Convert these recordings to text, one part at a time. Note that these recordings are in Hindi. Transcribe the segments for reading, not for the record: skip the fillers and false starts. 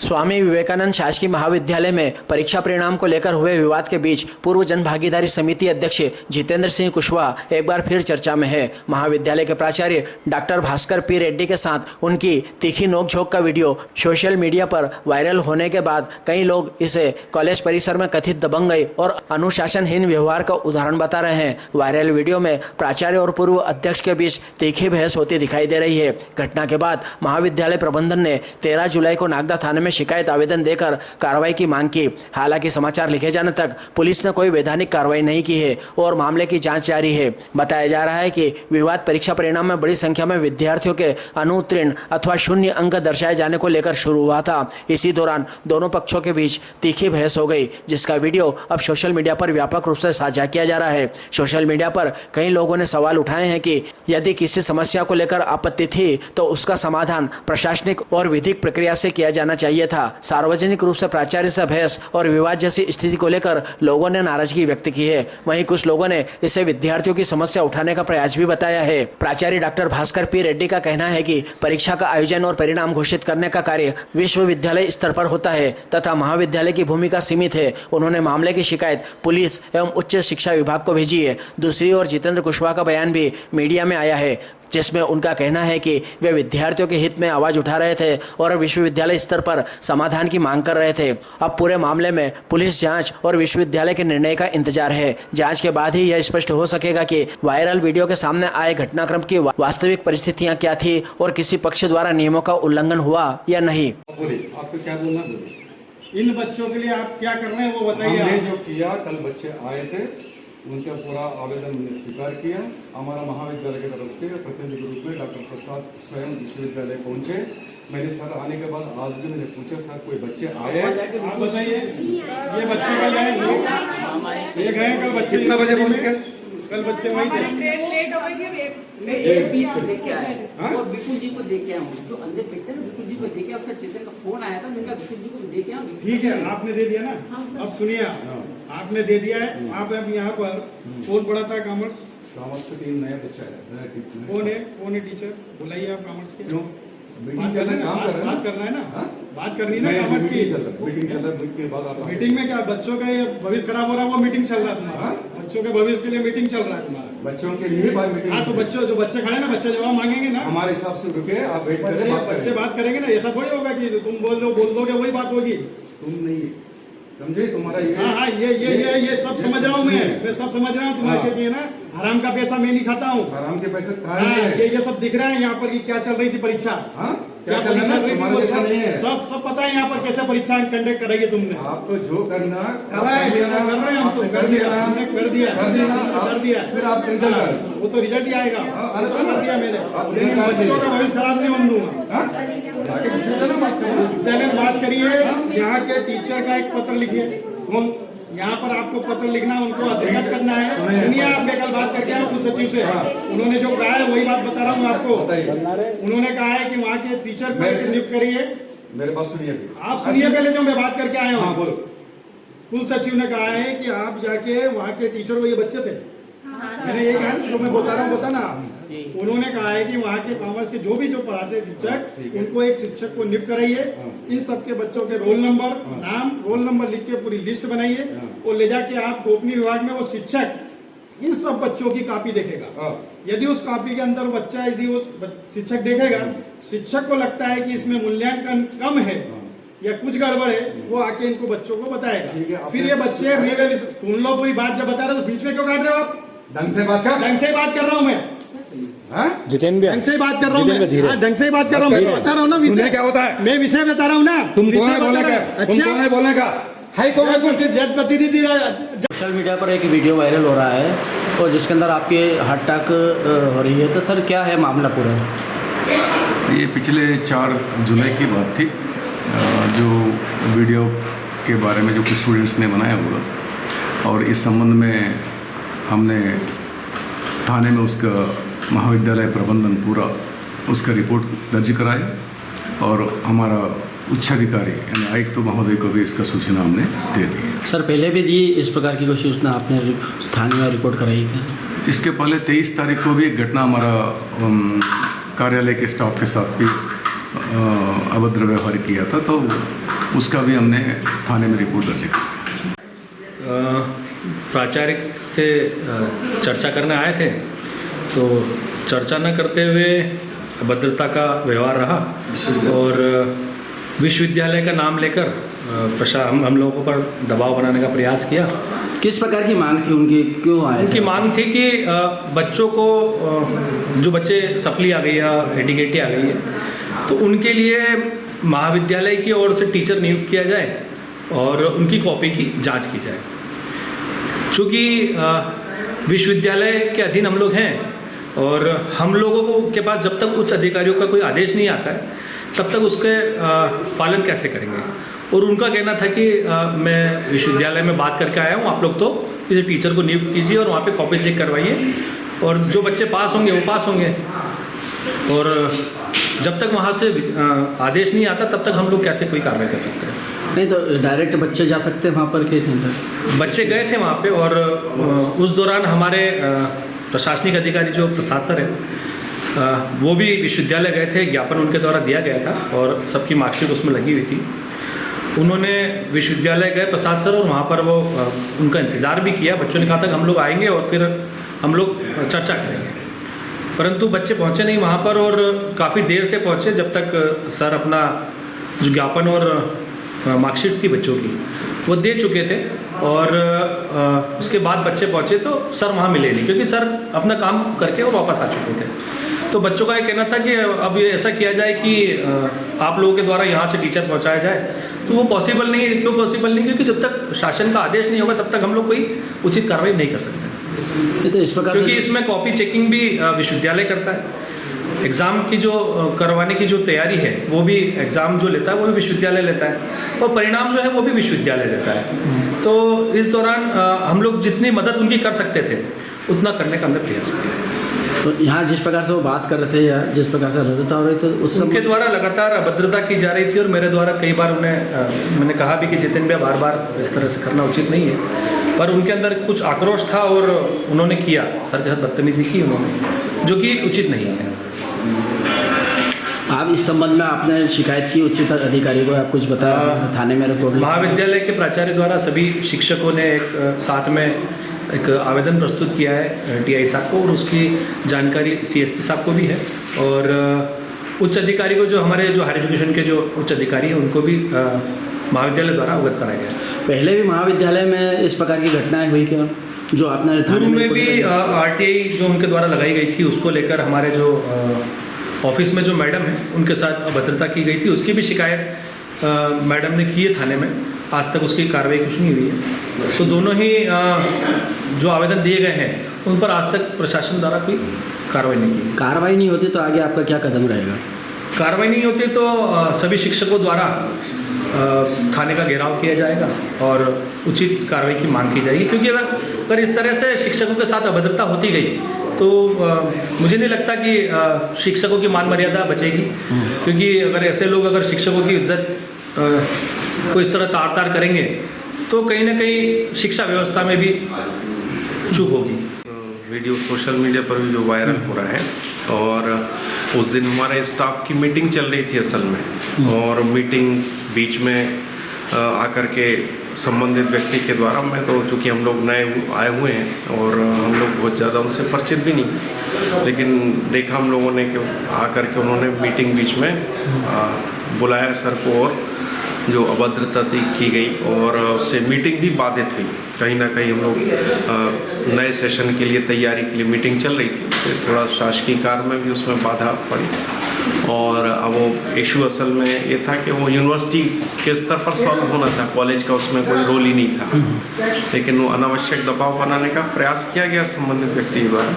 स्वामी विवेकानंद शासकीय महाविद्यालय में परीक्षा परिणाम को लेकर हुए विवाद के बीच पूर्व जन भागीदारी समिति अध्यक्ष जितेंद्र सिंह कुशवाहा एक बार फिर चर्चा में है। महाविद्यालय के प्राचार्य डॉक्टर भास्कर पी रेड्डी के साथ उनकी तीखी नोकझोंक का वीडियो सोशल मीडिया पर वायरल होने के बाद कई लोग इसे कॉलेज परिसर में कथित दबंगई और अनुशासनहीन व्यवहार का उदाहरण बता रहे हैं। वायरल वीडियो में प्राचार्य और पूर्व अध्यक्ष के बीच तीखी बहस होती दिखाई दे रही है। घटना के बाद महाविद्यालय प्रबंधन ने 13 जुलाई को नागदा थाने में शिकायत आवेदन देकर कार्रवाई की मांग की। हालांकि समाचार लिखे जाने तक पुलिस ने कोई वैधानिक कार्रवाई नहीं की है और मामले की जांच जारी है। बताया जा रहा है कि विवाद परीक्षा परिणाम में बड़ी संख्या में विद्यार्थियों के अनुत्तीर्ण अथवा शून्य अंक दर्शाए जाने को लेकर शुरू हुआ था। इसी दौरान दोनों पक्षों के बीच तीखी बहस हो गई, जिसका वीडियो अब सोशल मीडिया पर व्यापक रूप से साझा किया जा रहा है। सोशल मीडिया पर कई लोगों ने सवाल उठाए हैं कि यदि किसी समस्या को लेकर आपत्ति थी तो उसका समाधान प्रशासनिक और विधिक प्रक्रिया से किया जाना चाहिए था। सार्वजनिक रूप से प्राचार्य से बहस और विवाद जैसी स्थिति को लेकर लोगों ने नाराजगी व्यक्त की है। वहीं कुछ लोगों ने इसे विद्यार्थियों की समस्या उठाने का प्रयास भी बताया है। प्राचार्य डॉक्टर भास्कर पी रेड्डी का कहना है कि परीक्षा का आयोजन और परिणाम घोषित करने का कार्य विश्वविद्यालय स्तर पर होता है तथा महाविद्यालय की भूमिका सीमित है। उन्होंने मामले की शिकायत पुलिस एवं उच्च शिक्षा विभाग को भेजी है। दूसरी ओर जितेंद्र कुशवाहा का बयान भी मीडिया में आया है, जिसमें उनका कहना है कि वे विद्यार्थियों के हित में आवाज उठा रहे थे और विश्वविद्यालय स्तर पर समाधान की मांग कर रहे थे। अब पूरे मामले में पुलिस जांच और विश्वविद्यालय के निर्णय का इंतजार है। जांच के बाद ही यह स्पष्ट हो सकेगा कि वायरल वीडियो के सामने आए घटनाक्रम की वास्तविक परिस्थितियां क्या थी और किसी पक्ष द्वारा नियमों का उल्लंघन हुआ या नहीं। आपको क्या बोलना है? इन बच्चों के लिए आप क्या कर रहे हैं वो बताइए। हमने जो किया, कल बच्चे आए थे, उनका पूरा आवेदन हमने स्वीकार किया। हमारा महाविद्यालय की तरफ से प्रतिनिधि के रूप में डॉक्टर प्रसाद स्वयं विश्वविद्यालय पहुंचे। मैंने सर आने के बाद आज भी मैंने पूछा, सर कोई बच्चे आए? आप बताइए, ये बच्चे कल गए, ये गए कल बच्चे कितना बजे पहुंच गए? कल बच्चे वहीं थे। लेट हो गई थी। मैं 1:20 को देख के आया और विपुल जी को देख के आया हूँ, जो अंदर बैठते हैं विपुल जी को देख के, उसका चित्र का फोन आया था, मैंने कहा विपुल जी को देख के आया। ठीक है, आपने दे दिया ना। अब सुनिए, आपने दे दिया है। आप अब यहाँ पर कौन पढ़ाता है? कॉमर्स के 3 नया बच्चा है। कौन है टीचर? बुलाइए आप कॉमर्स के। मीटिंग चल रहा है, काम कर रहे हैं। बात करना है ना, बात करनी ना कॉमर्स की। मीटिंग चल रहा है, के बाद आप मीटिंग में क्या बच्चों का ये भविष्य खराब हो रहा है, वो मीटिंग चल रहा है तुम्हारा। बच्चों के भविष्य के लिए मीटिंग चल रहा है तुम्हारा। बच्चों के लिए बात मीटिंग। हाँ, तो बच्चों जो बच्चे खड़े ना, बच्चे जवाब मांगेंगे ना। हमारे हिसाब से रुके, आप वेट करें, बच्चे बात करेंगे ना। ऐसा थोड़ी होगा कि तुम बोल दोगे वही बात होगी। तुम नहीं समझे, तुम्हारा ये। हाँ, ये सब समझ रहा हूँ मैं सब समझ रहा हूँ तुम्हारे, क्योंकि है ना, हराम का पैसा मैं नहीं खाता हूँ। हराम के पैसे ये सब दिख रहा है यहाँ पर कि क्या चल रही थी परीक्षा। क्या चल रही थी वो सब पता है यहाँ पर कैसे परीक्षा कंडक्ट कराई है तुमने। आप तो जो करना कर दिया, फिर आप रिजल्ट, वो तो रिजल्ट ही आएगा। कर दिया मैंने, बच्चों का भविष्य खराब नहीं होने दूंगा। विद्यालय बात करिए, यहाँ के टीचर का एक पत्र लिखिए। यहाँ पर आपको पत्र लिखना, उनको अध्ययन करना है। सुनिए, आप कल बात करके आए कुछ सचिव से, उन्होंने जो कहा है वही बात बता रहा हूँ आपको। उन्होंने कहा है कि वहाँ के टीचर को नियुक्त करिए। मेरे पास सुनिए, आप सुनिए पहले, जो मैं बात करके आया हूँ। बोलो। कुल सचिव ने कहा है कि आप जाके वहाँ के टीचर, वो ये बच्चे थे, मैंने ये कहा जो मैं बता रहा हूँ, बता ना। उन्होंने कहा है कि वहाँ के कॉमर्स के जो पढ़ाते शिक्षक, उनको एक शिक्षक को नियुक्त कराइए। इन सबके बच्चों के रोल नंबर, नाम, रोल नंबर लिख के पूरी लिस्ट बनाइए और ले जाके आप गोपनीय विभाग में वो शिक्षक इन सब बच्चों की कॉपी देखेगा। यदि उस कॉपी के अंदर बच्चा, यदि वो शिक्षक देखेगा, शिक्षक को लगता है कि इसमें मूल्यांकन कम है या कुछ गड़बड़ है, वो आके इनको बच्चों को बताएगा। फिर ये बच्चे रियल, सुन लो पूरी बात, जब बता रहे हो तो बीच में क्यों काट रहे हो आप? ढंग से बात कर। ढंग से बात कर रहा हूँ मैं, जितेंद्र, ढंग से बात कर रहा हूँ मैं, ढंग से बात कर रहा हूँ। मैं बता रहा हूँ ना विषय क्या होता है, मैं विषय बता रहा हूँ ना। तुम कौन है बोलने का? अच्छा, कौन है बोलने का? हाई कोर्ट जज प्रतिनिधि। सोशल मीडिया पर एक वीडियो वायरल हो रहा है और जिसके अंदर आपकी हार्ट अटैक हो रही है, तो सर क्या है मामला पूरा? ये पिछले 4 जुलाई की बात थी, जो वीडियो के बारे में जो कुछ स्टूडेंट्स ने बनाया हुआ, और इस संबंध में हमने थाने में उसका महाविद्यालय प्रबंधन पूरा उसका रिपोर्ट दर्ज कराई और हमारा उच्चाधिकारी यानी आयुक्त महोदय को भी इसका सूचना हमने दे दी। सर पहले भी दी इस प्रकार की कोई सूचना आपने थाने में रिपोर्ट कराई क्या? इसके पहले 23 तारीख को भी एक घटना हमारा कार्यालय के स्टाफ के साथ भी अभद्र व्यवहार किया था, तो उसका भी हमने थाने में रिपोर्ट दर्ज की। प्राचार्य से चर्चा करने आए थे, तो चर्चा न करते हुए अभद्रता का व्यवहार रहा और विश्वविद्यालय का नाम लेकर हम लोगों पर दबाव बनाने का प्रयास किया। किस प्रकार की मांग थी उनकी, क्यों आए? उनकी मांग थी कि बच्चों को, जो बच्चे सप्ली आ गई है, एडीकेटी आ गई है, तो उनके लिए महाविद्यालय की ओर से टीचर नियुक्त किया जाए और उनकी कॉपी की जांच की जाए। चूँकि विश्वविद्यालय के अधीन हम लोग हैं और हम लोगों के पास जब तक उच्च अधिकारियों का कोई आदेश नहीं आता है तब तक उसके पालन कैसे करेंगे। और उनका कहना था कि मैं विश्वविद्यालय में बात करके आया हूँ, आप लोग तो किसी टीचर को नियुक्त कीजिए और वहाँ पे कॉपी चेक करवाइए और जो बच्चे पास होंगे वो पास होंगे, और जब तक वहाँ से आदेश नहीं आता तब तक हम लोग कैसे कोई कार्रवाई कर सकते हैं। नहीं तो डायरेक्ट बच्चे जा सकते हैं वहाँ पर के? बच्चे गए थे वहाँ पे और उस दौरान हमारे प्रशासनिक अधिकारी जो प्रसाद सर है वो भी विश्वविद्यालय गए थे, ज्ञापन उनके द्वारा दिया गया था और सबकी मार्कशीट उसमें लगी हुई थी। उन्होंने विश्वविद्यालय गए प्रसाद सर और वहाँ पर वो उनका इंतज़ार भी किया। बच्चों ने कहा था कि हम लोग आएंगे और फिर हम लोग चर्चा करेंगे, परंतु बच्चे पहुँचे नहीं वहाँ पर और काफ़ी देर से पहुँचे जब तक सर अपना जो ज्ञापन और मार्कशीट्स थी बच्चों की वो दे चुके थे और उसके बाद बच्चे पहुँचे तो सर वहाँ मिले नहीं, क्योंकि सर अपना काम करके और वापस आ चुके थे। तो बच्चों का ये कहना था कि अब ये ऐसा किया जाए कि आप लोगों के द्वारा यहाँ से टीचर पहुँचाया जाए, तो वो पॉसिबल नहीं है। क्यों पॉसिबल नहीं? क्योंकि जब तक शासन का आदेश नहीं होगा तब तक हम लोग कोई उचित कार्रवाई नहीं कर सकते। तो इस प्रकार क्योंकि इसमें कॉपी चेकिंग भी विश्वविद्यालय करता है, एग्ज़ाम की जो करवाने की जो तैयारी है वो भी एग्ज़ाम जो लेता है वो भी विश्वविद्यालय लेता है और परिणाम जो है वो भी विश्वविद्यालय देता है। तो इस दौरान हम लोग जितनी मदद उनकी कर सकते थे उतना करने का हमने प्रयास किया। तो यहाँ जिस प्रकार से वो बात कर रहे थे या जिस प्रकार से अभद्रता हो रही थी उस समय उनके द्वारा लगातार अभद्रता की जा रही थी और मेरे द्वारा कई बार मैंने कहा भी कि जितेंद्र भैया बार बार इस तरह से करना उचित नहीं है, पर उनके अंदर कुछ आक्रोश था और उन्होंने किया, सर के साथ बदतमीजी की उन्होंने, जो कि उचित नहीं है। आप इस संबंध में आपने शिकायत की उच्च अधिकारी को, आप कुछ बताया थाने में रिपोर्ट? महाविद्यालय के प्राचार्य द्वारा सभी शिक्षकों ने एक साथ में एक आवेदन प्रस्तुत किया है टीआई साहब को और उसकी जानकारी सीएसपी साहब को भी है और उच्च अधिकारी को, जो हमारे जो हायर एजुकेशन के जो उच्च अधिकारी हैं उनको भी महाविद्यालय द्वारा अवगत कराया गया। पहले भी महाविद्यालय में इस प्रकार की घटनाएं हुई क्या, जो आपने थाने में भी आरटीआई जो उनके द्वारा लगाई गई थी उसको लेकर हमारे जो ऑफिस में जो मैडम है उनके साथ अभद्रता की गई थी, उसकी भी शिकायत मैडम ने की है थाने में। आज तक उसकी कार्रवाई कुछ नहीं हुई है। तो दोनों ही जो आवेदन दिए गए हैं उन पर आज तक प्रशासन द्वारा कोई कार्रवाई नहीं की। कार्रवाई नहीं होती तो आगे आपका क्या कदम रहेगा? कार्रवाई नहीं होती तो सभी शिक्षकों द्वारा थाने का घेराव किया जाएगा और उचित कार्रवाई की मांग की जाएगी, क्योंकि अगर इस तरह से शिक्षकों के साथ अभद्रता होती गई तो मुझे नहीं लगता कि शिक्षकों की मान मर्यादा बचेगी, क्योंकि अगर ऐसे लोग अगर शिक्षकों की इज्जत को इस तरह तार करेंगे तो कहीं ना कहीं शिक्षा व्यवस्था में भी चूक होगी। वीडियो सोशल मीडिया पर भी जो वायरल हो रहा है, और उस दिन हमारे स्टाफ की मीटिंग चल रही थी असल में, और मीटिंग बीच में आकर के संबंधित व्यक्ति के द्वारा, मैं तो चूँकि हम लोग नए आए हुए हैं और हम लोग बहुत ज़्यादा उनसे परिचित भी नहीं, लेकिन देखा हम लोगों ने कि आकर के उन्होंने मीटिंग बीच में बुलाया सर को और जो अभद्रता की गई और उससे मीटिंग भी बाधित हुई। कहीं ना कहीं हम लोग नए सेशन के लिए तैयारी के लिए मीटिंग चल रही थी, तो थोड़ा शासकीय कार्य में भी उसमें बाधा पड़ी और अब वो इशू असल में ये था कि वो यूनिवर्सिटी के स्तर पर सॉल्व होना था, कॉलेज का उसमें कोई रोल ही नहीं था, लेकिन वो अनावश्यक दबाव बनाने का प्रयास किया गया संबंधित व्यक्ति द्वारा।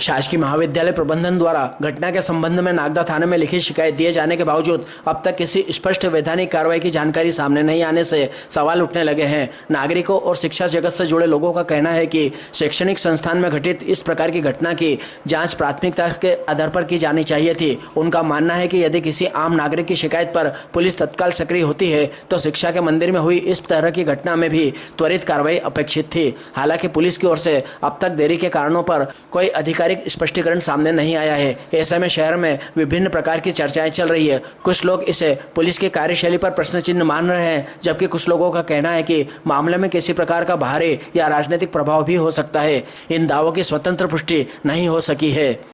शासकीय महाविद्यालय प्रबंधन द्वारा घटना के संबंध में नागदा थाने में लिखित शिकायत दिए जाने के बावजूद अब तक किसी स्पष्ट वैधानिक कार्रवाई की जानकारी सामने नहीं आने से सवाल उठने लगे हैं। नागरिकों और शिक्षा जगत से जुड़े लोगों का कहना है कि शैक्षणिक संस्थान में घटित इस प्रकार की घटना की जांच प्राथमिकता के आधार पर की जानी चाहिए थी। उनका मानना है कि यदि किसी आम नागरिक की शिकायत पर पुलिस तत्काल सक्रिय होती है तो शिक्षा के मंदिर में हुई इस तरह की घटना में भी त्वरित कार्रवाई अपेक्षित थी। हालांकि पुलिस की ओर से अब तक देरी के कारणों पर कोई अधिकारी आधिकारिक स्पष्टीकरण सामने नहीं आया है। ऐसे में शहर में विभिन्न प्रकार की चर्चाएं चल रही है। कुछ लोग इसे पुलिस की कार्यशैली पर प्रश्न चिन्ह मान रहे हैं, जबकि कुछ लोगों का कहना है कि मामले में किसी प्रकार का बाहरी या राजनीतिक प्रभाव भी हो सकता है। इन दावों की स्वतंत्र पुष्टि नहीं हो सकी है।